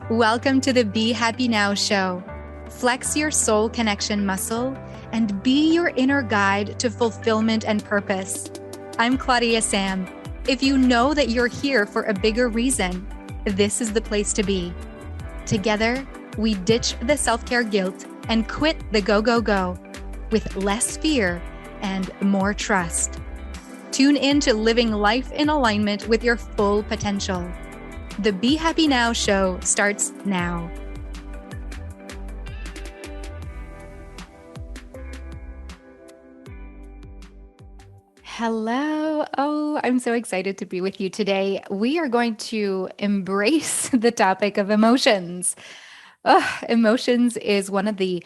Welcome to the Be Happy Now show. Flex your soul connection muscle and be your inner guide to fulfillment and purpose. I'm Claudia-Sam. If you know that you're here for a bigger reason, this is the place to be. Together, we ditch the self-care guilt and quit the go, go, go with less fear and more trust. Tune in to living life in alignment with your full potential. The Be Happy Now show starts now. Hello. Oh, I'm so excited to be with you today. We are going to embrace the topic of emotions. Emotions is one of the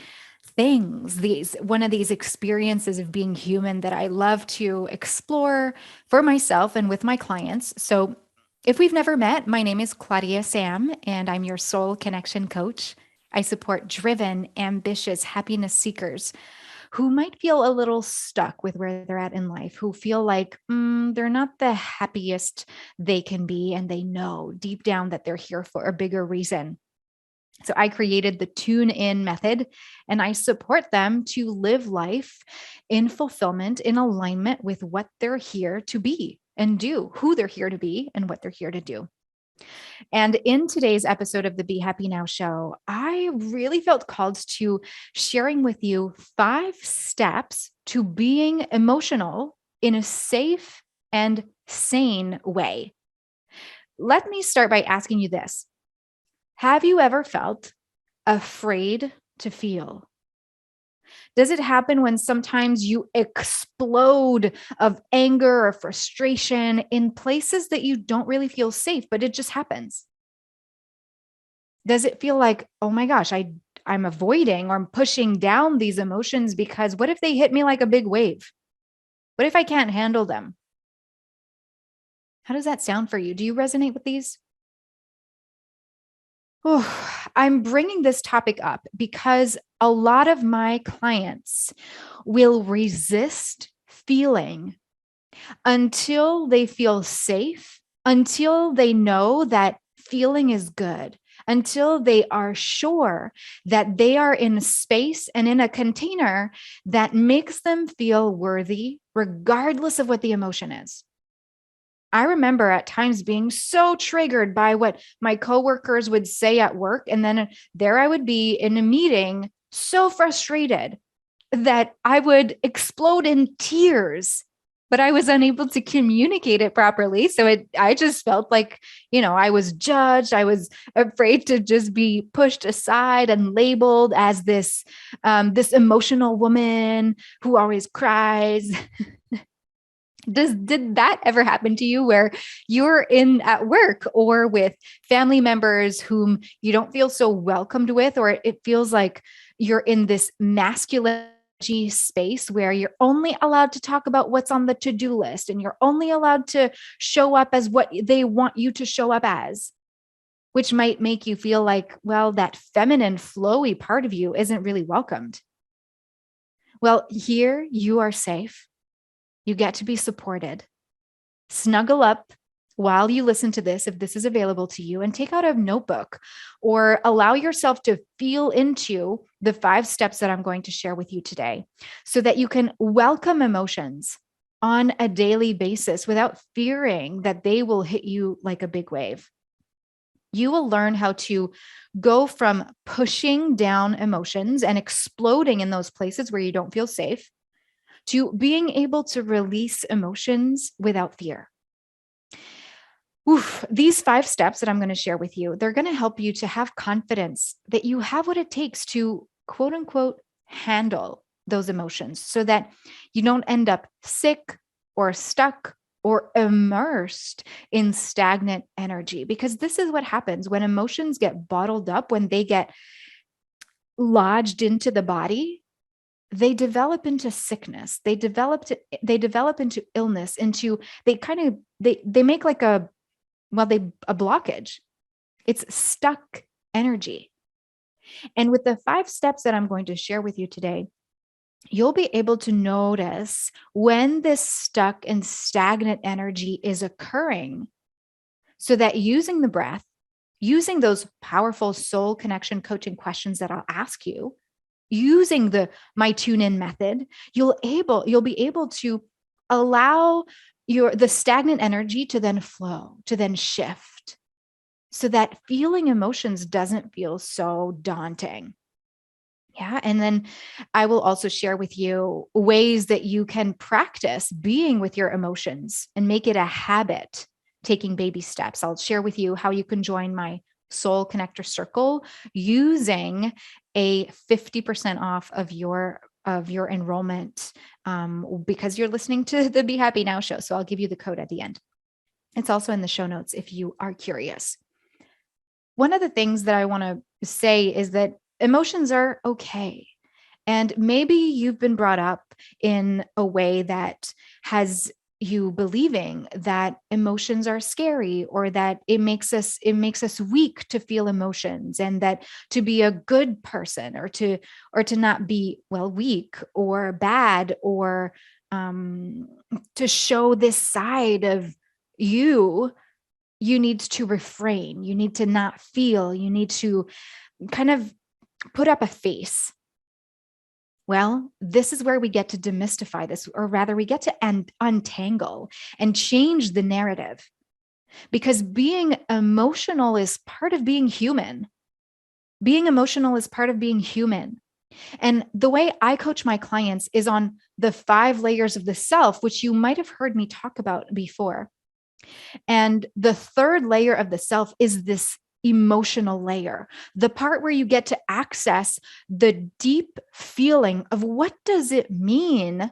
one of these experiences of being human that I love to explore for myself and with my clients. So if we've never met, my name is Claudia-Sam, and I'm your soul connection coach. I support driven, ambitious, happiness seekers who might feel a little stuck with where they're at in life, who feel like they're not the happiest they can be, and they know deep down that they're here for a bigger reason. So I created the Tune In method, and I support them to live life in fulfillment, in alignment with what they're here to be and do, who they're here to be and what they're here to do. And in today's episode of the Be Happy Now show, I really felt called to sharing with you 5 steps to being emotional in a safe and sane way. Let me start by asking you this. Have you ever felt afraid to feel? Does it happen when sometimes you explode of anger or frustration in places that you don't really feel safe, but it just happens? Does it feel like, oh my gosh, I'm avoiding or I'm pushing down these emotions because what if they hit me like a big wave? What if I can't handle them? How does that sound for you? Do you resonate with these? Oh, I'm bringing this topic up because a lot of my clients will resist feeling until they feel safe, until they know that feeling is good, until they are sure that they are in a space and in a container that makes them feel worthy, regardless of what the emotion is. I remember at times being so triggered by what my coworkers would say at work. And then there I would be in a meeting, so frustrated that I would explode in tears, but I was unable to communicate it properly. So I just felt like, I was judged. I was afraid to just be pushed aside and labeled as this emotional woman who always cries. Did that ever happen to you where you're at work or with family members whom you don't feel so welcomed with, or it feels like you're in this masculine space where you're only allowed to talk about what's on the to-do list and you're only allowed to show up as what they want you to show up as, which might make you feel like, well, that feminine flowy part of you isn't really welcomed. Well, here you are safe. You get to be supported. Snuggle up while you listen to this, if this is available to you, and take out a notebook or allow yourself to feel into the 5 steps that I'm going to share with you today so that you can welcome emotions on a daily basis without fearing that they will hit you like a big wave. You will learn how to go from pushing down emotions and exploding in those places where you don't feel safe to being able to release emotions without fear. These 5 steps that I'm going to share with you, they're going to help you to have confidence that you have what it takes to quote unquote handle those emotions so that you don't end up sick or stuck or immersed in stagnant energy. Because this is what happens when emotions get bottled up, when they get lodged into the body. They develop into sickness. They develop into illness, they make like a blockage. It's stuck energy. And with the 5 steps that I'm going to share with you today, you'll be able to notice when this stuck and stagnant energy is occurring so that using the breath using those powerful soul connection coaching questions that I'll ask you, using the my tune in method, you'll be able to allow the stagnant energy to then flow, to then shift, so that feeling emotions doesn't feel so daunting. Yeah. And then I will also share with you ways that you can practice being with your emotions and make it a habit, taking baby steps. I'll share with you how you can join my Soul Connector Circle using a 50% off of your enrollment, because you're listening to the Be Happy Now show. So I'll give you the code at the end. It's also in the show notes if you are curious. One of the things that I want to say is that emotions are okay. And maybe you've been brought up in a way that has you believing that emotions are scary, or that it makes us weak to feel emotions, and that to be a good person, or to not be, well, weak or bad, or um, to show this side of you, you need to refrain, you need to not feel, you need to kind of put up a face. Well, this is where we get to demystify this, or rather, we get to untangle and change the narrative, because being emotional is part of being human. Being emotional is part of being human. And the way I coach my clients is on the 5 layers of the self, which you might have heard me talk about before. And the third layer of the self is this emotional layer, the part where you get to access the deep feeling of what does it mean,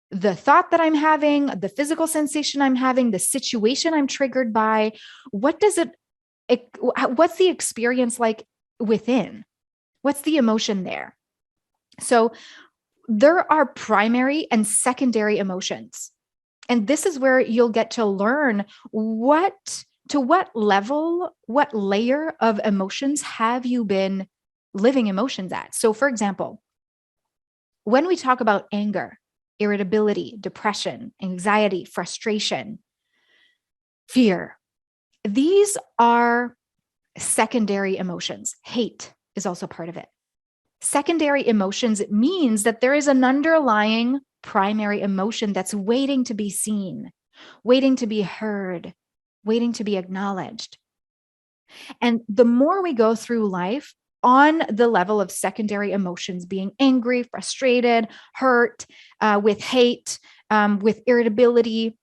the thought that I'm having, the physical sensation I'm having, the situation I'm triggered by, what's the experience like within? What's the emotion there? So there are primary and secondary emotions. And this is where you'll get to learn what level, what layer of emotions have you been living emotions at. So, for example, when we talk about anger, irritability, depression, anxiety, frustration, fear, these are secondary emotions. Hate is also part of it. Secondary emotions, it means that there is an underlying primary emotion that's waiting to be seen, waiting to be heard, waiting to be acknowledged. And the more we go through life on the level of secondary emotions, being angry, frustrated, hurt, with hate, with irritability,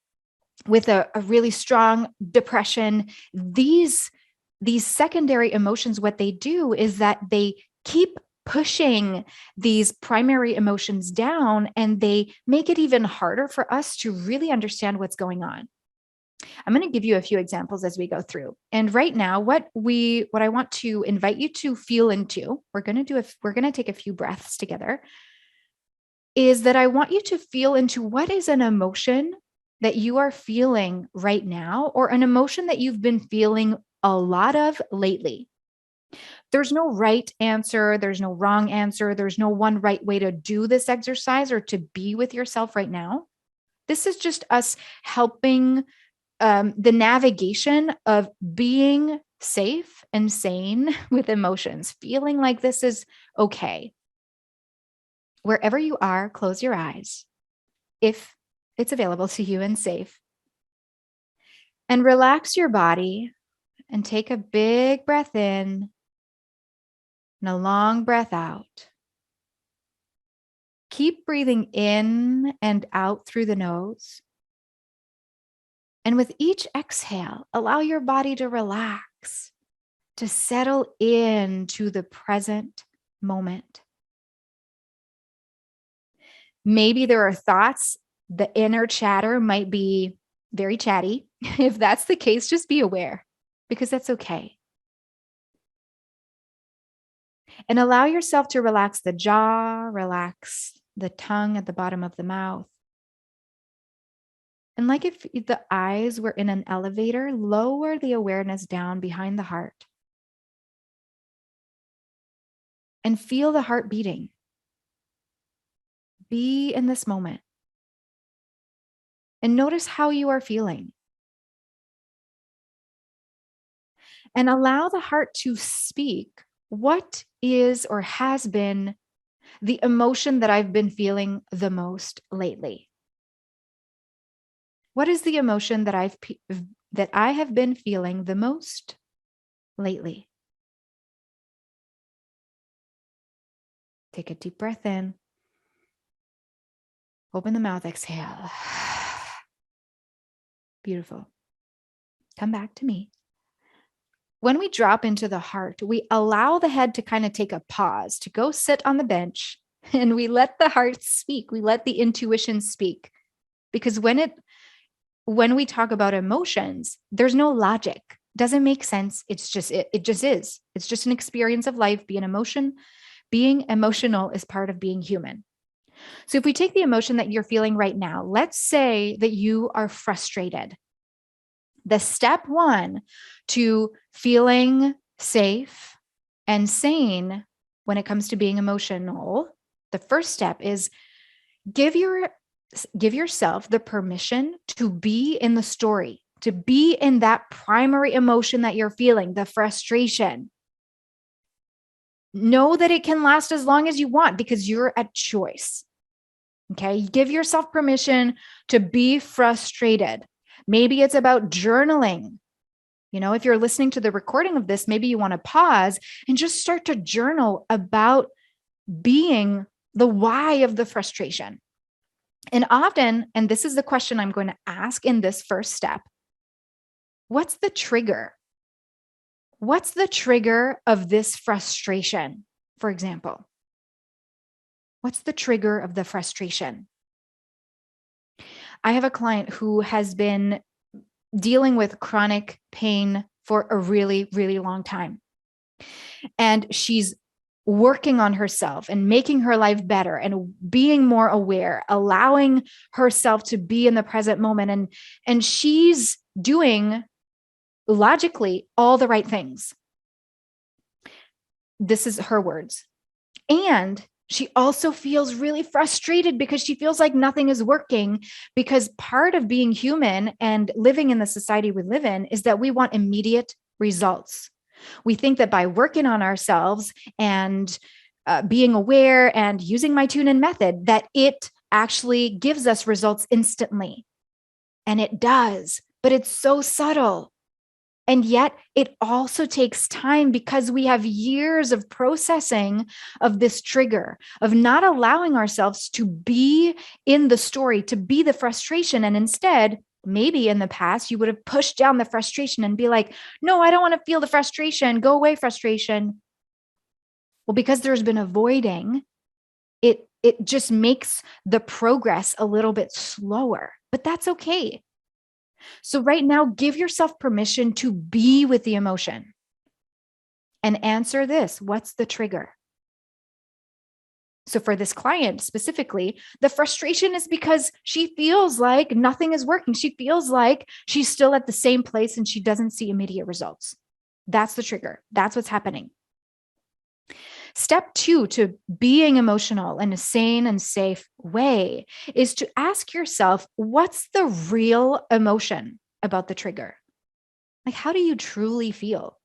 with a really strong depression, these secondary emotions, what they do is that they keep pushing these primary emotions down, and they make it even harder for us to really understand what's going on. I'm going to give you a few examples as we go through. And right now, what I want to invite you to feel into, we're going to take a few breaths together, is that I want you to feel into what is an emotion that you are feeling right now, or an emotion that you've been feeling a lot of lately. There's no right answer. There's no wrong answer. There's no one right way to do this exercise or to be with yourself right now. This is just us helping the navigation of being safe and sane with emotions, feeling like this is okay. Wherever you are, close your eyes if it's available to you and safe. And relax your body and take a big breath in and a long breath out. Keep breathing in and out through the nose. And with each exhale, allow your body to relax, to settle into the present moment. Maybe there are thoughts, the inner chatter might be very chatty. If that's the case, just be aware, because that's okay. And allow yourself to relax the jaw, relax the tongue at the bottom of the mouth. And like if the eyes were in an elevator, lower the awareness down behind the heart and feel the heart beating. Be in this moment and notice how you are feeling. and allow the heart to speak. What is or has been the emotion that I've been feeling the most lately? What is the emotion that that I have been feeling the most lately? Take a deep breath in. Open the mouth, exhale. Beautiful. Come back to me. When we drop into the heart, we allow the head to kind of take a pause, to go sit on the bench, and we let the heart speak. We let the intuition speak. Because when we talk about emotions, there's no logic. Doesn't make sense. It's just it just is. It's just an experience of life. Being emotional is part of being human. So if we take the emotion that you're feeling right now, let's say that you are frustrated. The step one to feeling safe and sane when it comes to being emotional, the first step is give yourself the permission to be in the story, to be in that primary emotion that you're feeling, the frustration. Know that it can last as long as you want because you're at choice. Okay. Give yourself permission to be frustrated. Maybe it's about journaling. If you're listening to the recording of this, maybe you want to pause and just start to journal about being the why of the frustration. And often, and this is the question I'm going to ask in this first step, what's the trigger? What's the trigger of this frustration, for example? What's the trigger of the frustration? I have a client who has been dealing with chronic pain for a really, really long time. And she's working on herself and making her life better and being more aware, allowing herself to be in the present moment. And she's doing logically all the right things. This is her words. And she also feels really frustrated because she feels like nothing is working, because part of being human and living in the society we live in is that we want immediate results. We think that by working on ourselves and being aware and using my tune-in method, that it actually gives us results instantly. And it does, but it's so subtle. And yet it also takes time because we have years of processing of this trigger, of not allowing ourselves to be in the story, to be the frustration. And instead, maybe in the past, you would have pushed down the frustration and be like, no, I don't want to feel the frustration. Go away, frustration. Well, because there's been avoiding, it just makes the progress a little bit slower, but that's okay. So right now, give yourself permission to be with the emotion and answer this. What's the trigger? So for this client specifically, the frustration is because she feels like nothing is working. She feels like she's still at the same place and she doesn't see immediate results. That's the trigger. That's what's happening. Step two to being emotional in a sane and safe way is to ask yourself, what's the real emotion about the trigger? Like, how do you truly feel?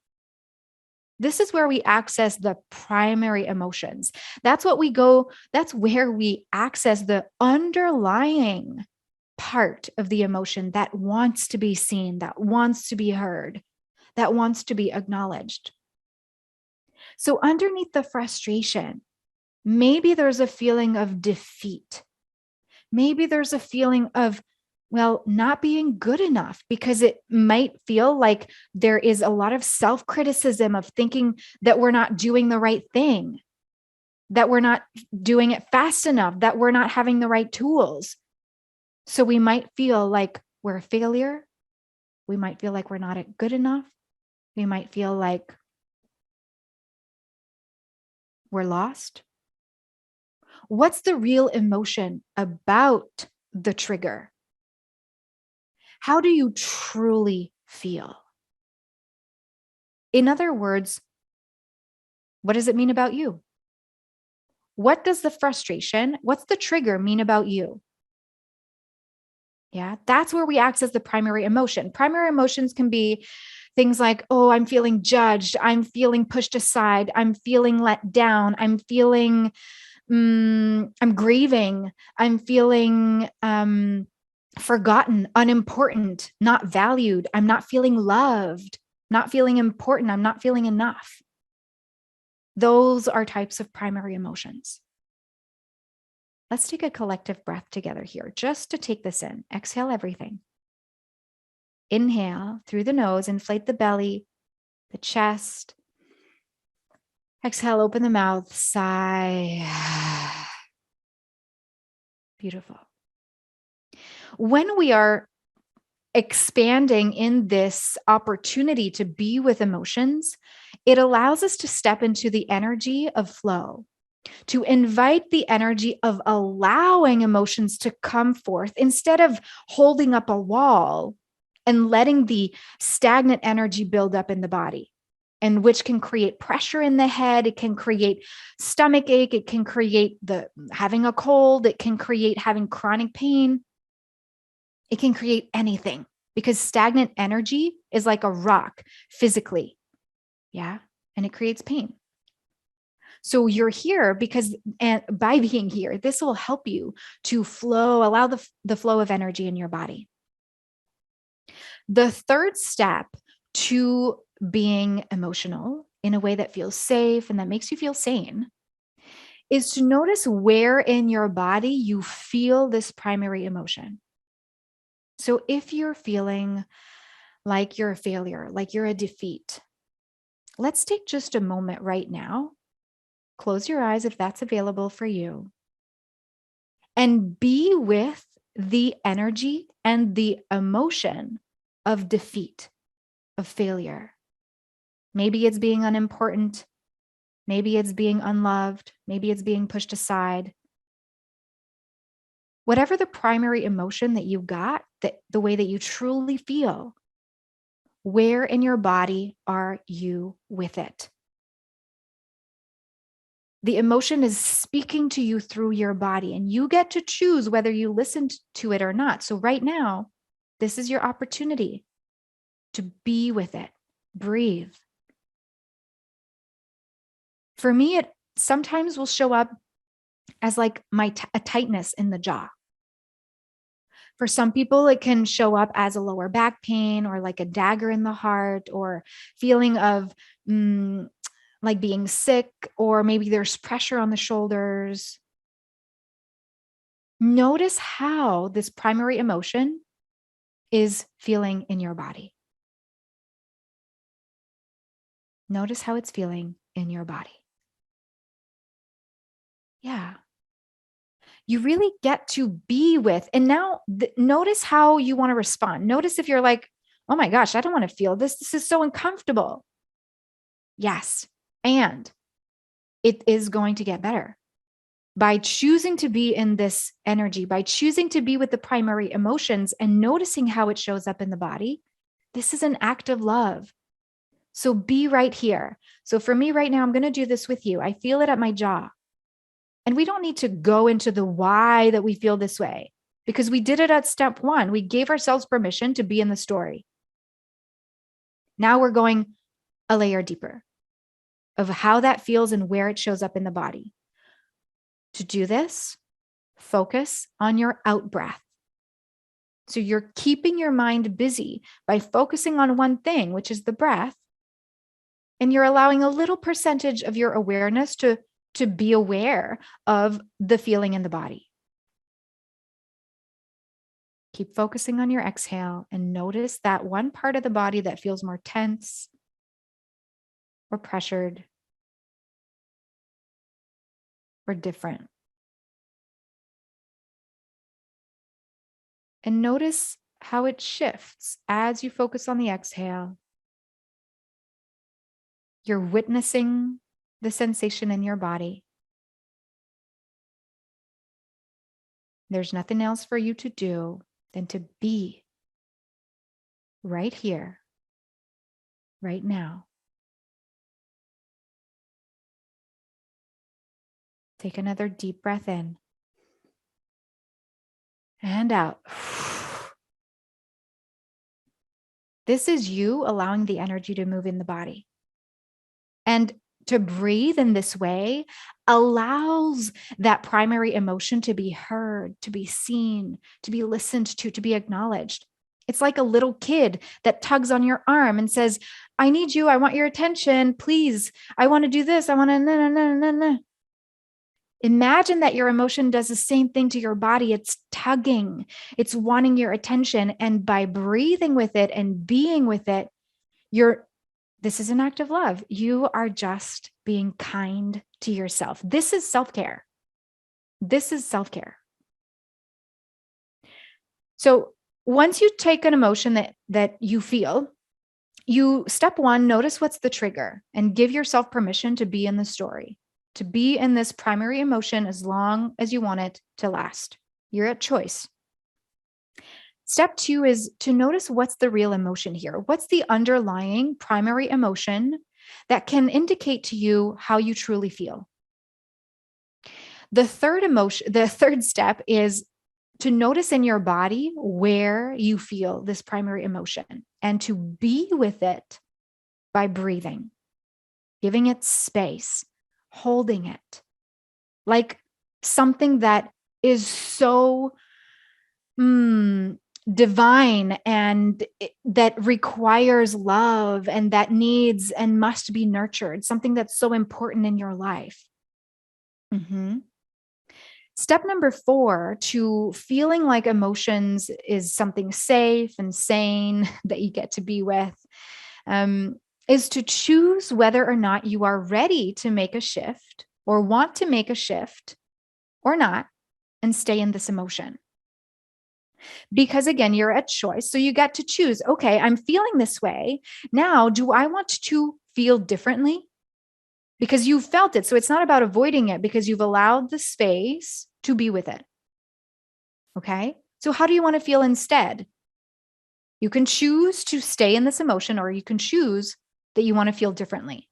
This is where we access the primary emotions. That's where we access the underlying part of the emotion that wants to be seen, that wants to be heard, that wants to be acknowledged. So underneath the frustration, maybe there's a feeling of defeat. Maybe there's a feeling of, not being good enough, because it might feel like there is a lot of self-criticism of thinking that we're not doing the right thing, that we're not doing it fast enough, that we're not having the right tools. So we might feel like we're a failure. We might feel like we're not good enough. We might feel like we're lost. What's the real emotion about the trigger? How do you truly feel? In other words, what does it mean about you? What does the frustration, what's the trigger mean about you? Yeah, that's where we access the primary emotion. Primary emotions can be Things like, oh, I'm feeling judged. I'm feeling pushed aside. I'm feeling let down. I'm feeling, I'm grieving. I'm feeling forgotten, unimportant, not valued. I'm not feeling loved, not feeling important. I'm not feeling enough. Those are types of primary emotions. Let's take a collective breath together here, just to take this in. Exhale everything. Inhale through the nose, inflate the belly, the chest. Exhale, open the mouth, sigh. Beautiful. When we are expanding in this opportunity to be with emotions, it allows us to step into the energy of flow, to invite the energy of allowing emotions to come forth instead of holding up a wall and letting the stagnant energy build up in the body, and which can create pressure in the head. It can create stomach ache. It can create having a cold. It can create having chronic pain. It can create anything, because stagnant energy is like a rock physically. Yeah. And it creates pain. So you're here because, and by being here, this will help you to flow, allow the flow of energy in your body. The third step to being emotional in a way that feels safe and that makes you feel sane is to notice where in your body you feel this primary emotion. So if you're feeling like you're a failure, like you're a defeat, let's take just a moment right now. Close your eyes if that's available for you, and be with the energy and the emotion of defeat, of failure. Maybe it's being unimportant. Maybe it's being unloved. Maybe it's being pushed aside. Whatever the primary emotion that you got, the way that you truly feel, where in your body are you with it? The emotion is speaking to you through your body, and you get to choose whether you listen to it or not. So right now, this is your opportunity to be with it. Breathe. For me, it sometimes will show up as like a tightness in the jaw. For some people, it can show up as a lower back pain, or like a dagger in the heart, or feeling of like being sick, or maybe there's pressure on the shoulders. Notice how this primary emotion is feeling in your body. Notice how it's feeling in your body. Yeah. You really get to be with. And now notice how you want to respond. Notice if you're like, oh my gosh, I don't want to feel this. This is so uncomfortable. Yes. And it is going to get better. By choosing to be in this energy, by choosing to be with the primary emotions and noticing how it shows up in the body, this is an act of love. So be right here. So for me right now, I'm going to do this with you. I feel it at my jaw. And we don't need to go into the why that we feel this way, because we did it at step 1. We gave ourselves permission to be in the story. Now we're going a layer deeper of how that feels and where it shows up in the body. To do this, focus on your out breath. So you're keeping your mind busy by focusing on one thing, which is the breath. And you're allowing a little percentage of your awareness to be aware of the feeling in the body. Keep focusing on your exhale and notice that one part of the body that feels more tense or pressured or different. And notice how it shifts as you focus on the exhale. You're witnessing the sensation in your body. There's nothing else for you to do than to be right here, right now. Take another deep breath in and out. This is you allowing the energy to move in the body. And to breathe in this way allows that primary emotion to be heard, to be seen, to be listened to be acknowledged. It's like a little kid that tugs on your arm and says, I need you. I want your attention. Please. I want to do this. I want to, no, no, no, no, no. Imagine that your emotion does the same thing to your body. It's tugging, it's wanting your attention. And by breathing with it and being with it, this is an act of love. You are just being kind to yourself. This is self-care. This is self-care. So once you take an emotion that you feel, step one, notice what's the trigger and give yourself permission to be in the story, to be in this primary emotion as long as you want it to last. You're at choice. Step two is to notice what's the real emotion here. What's the underlying primary emotion that can indicate to you how you truly feel? The third step is to notice in your body where you feel this primary emotion and to be with it by breathing, giving it space, holding it like something that is so divine and that requires love and that needs and must be nurtured, something that's so important in your life. Step number 4 to feeling like emotions is something safe and sane that you get to be with, is to choose whether or not you are ready to make a shift or want to make a shift or not and stay in this emotion. Because again, you're at choice. So you get to choose, okay, I'm feeling this way. Now, do I want to feel differently? Because you felt it. So it's not about avoiding it because you've allowed the space to be with it. Okay. So how do you want to feel instead? You can choose to stay in this emotion or you can choose that you want to feel differently.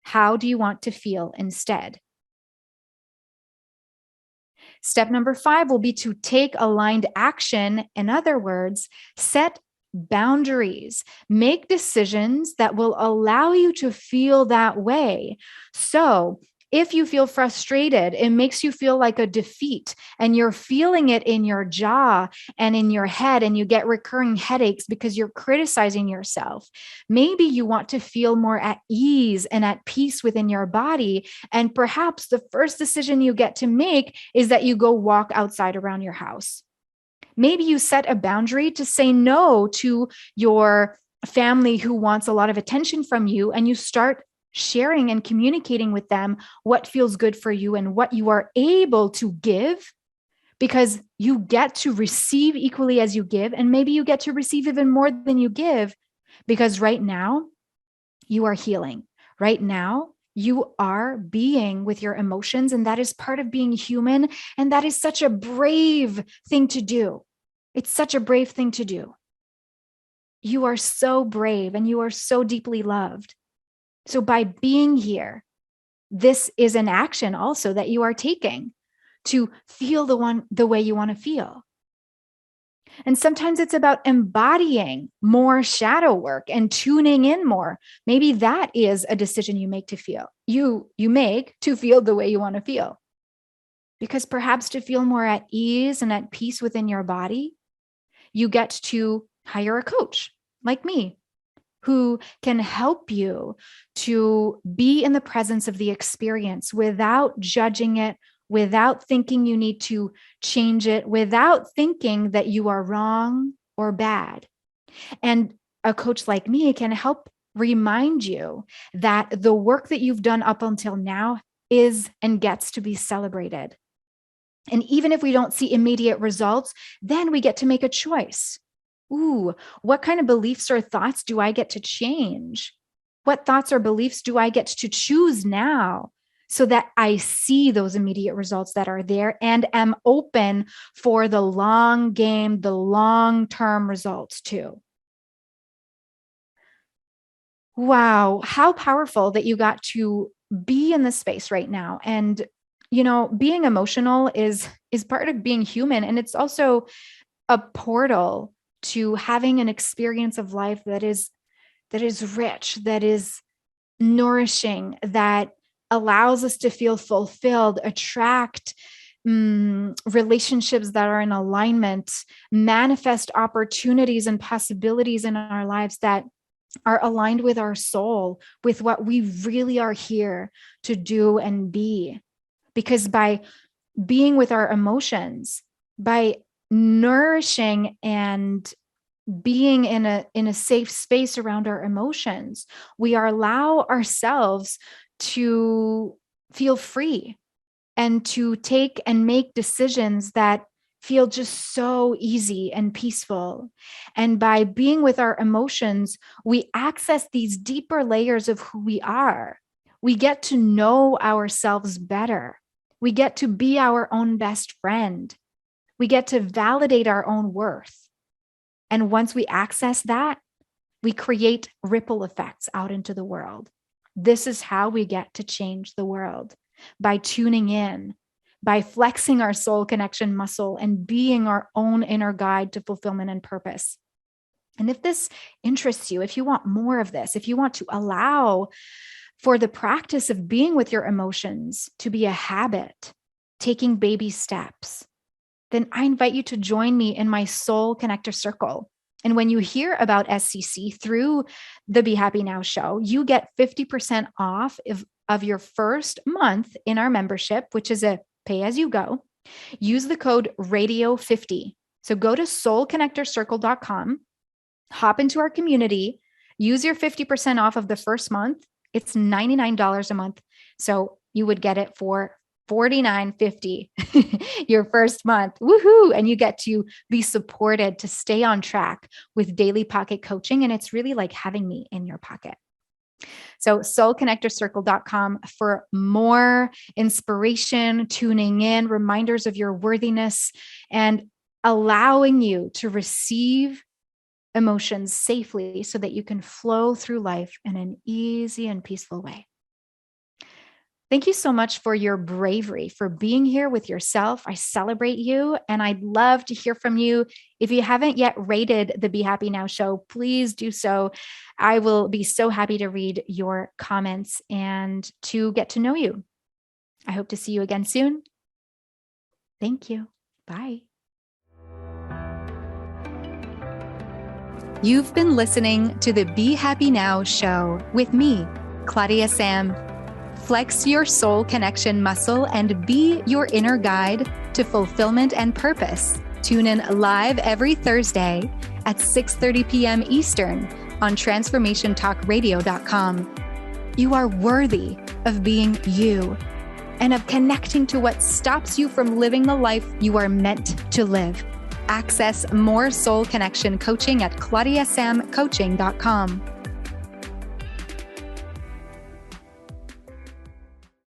How do you want to feel instead? Step number 5 will be to take aligned action. In other words, set boundaries, make decisions that will allow you to feel that way. So, if you feel frustrated, it makes you feel like a defeat and you're feeling it in your jaw and in your head, and you get recurring headaches because you're criticizing yourself. Maybe you want to feel more at ease and at peace within your body. And perhaps the first decision you get to make is that you go walk outside around your house. Maybe you set a boundary to say no to your family who wants a lot of attention from you, and you start sharing and communicating with them what feels good for you and what you are able to give, because you get to receive equally as you give. And maybe you get to receive even more than you give, because right now you are healing. Right now, you are being with your emotions, and that is part of being human. And that is such a brave thing to do. It's such a brave thing to do. You are so brave and you are so deeply loved. So by being here, this is an action also that you are taking to feel the way you want to feel. And sometimes it's about embodying more shadow work and tuning in more. Maybe that is a decision you make to feel. You make to feel the way you want to feel. Because perhaps to feel more at ease and at peace within your body, you get to hire a coach like me who can help you to be in the presence of the experience without judging it, without thinking you need to change it, without thinking that you are wrong or bad. And a coach like me can help remind you that the work that you've done up until now is and gets to be celebrated. And even if we don't see immediate results, then we get to make a choice. Ooh, what kind of beliefs or thoughts do I get to change? What thoughts or beliefs do I get to choose now so that I see those immediate results that are there and am open for the long game, the long-term results too? Wow, how powerful that you got to be in this space right now. And being emotional is part of being human, and it's also a portal to having an experience of life that is rich, that is nourishing, that allows us to feel fulfilled, attract relationships that are in alignment, manifest opportunities and possibilities in our lives that are aligned with our soul, with what we really are here to do and be. Because by being with our emotions, by nourishing and being in a safe space around our emotions, we allow ourselves to feel free and to take and make decisions that feel just so easy and peaceful. And by being with our emotions, we access these deeper layers of who we are. We get to know ourselves better. We get to be our own best friend. We get to validate our own worth. And once we access that, we create ripple effects out into the world. This is how we get to change the world, by tuning in, by flexing our soul connection muscle and being our own inner guide to fulfillment and purpose. And if this interests you, if you want more of this, if you want to allow for the practice of being with your emotions to be a habit, taking baby steps, then I invite you to join me in my Soul Connector Circle. And when you hear about SCC through the Be Happy Now show, you get 50% off of your first month in our membership, which is a pay as you go. Use the code radio50. So go to soulconnectorcircle.com, hop into our community, use your 50% off of the first month. It's $99 a month. So you would get it for $49.50 your first month. Woohoo! And you get to be supported to stay on track with daily pocket coaching. And it's really like having me in your pocket. So soulconnectorcircle.com for more inspiration, tuning in, reminders of your worthiness, and allowing you to receive emotions safely so that you can flow through life in an easy and peaceful way. Thank you so much for your bravery, for being here with yourself. I celebrate you, and I'd love to hear from you. If you haven't yet rated the Be Happy Now show, please do so. I will be so happy to read your comments and to get to know you. I hope to see you again soon. Thank you. Bye. You've been listening to the Be Happy Now show with me, Claudia-Sam. Flex your soul connection muscle and be your inner guide to fulfillment and purpose. Tune in live every Thursday at 6:30 p.m. Eastern on transformationtalkradio.com. You are worthy of being you and of connecting to what stops you from living the life you are meant to live. Access more soul connection coaching at claudiasamcoaching.com.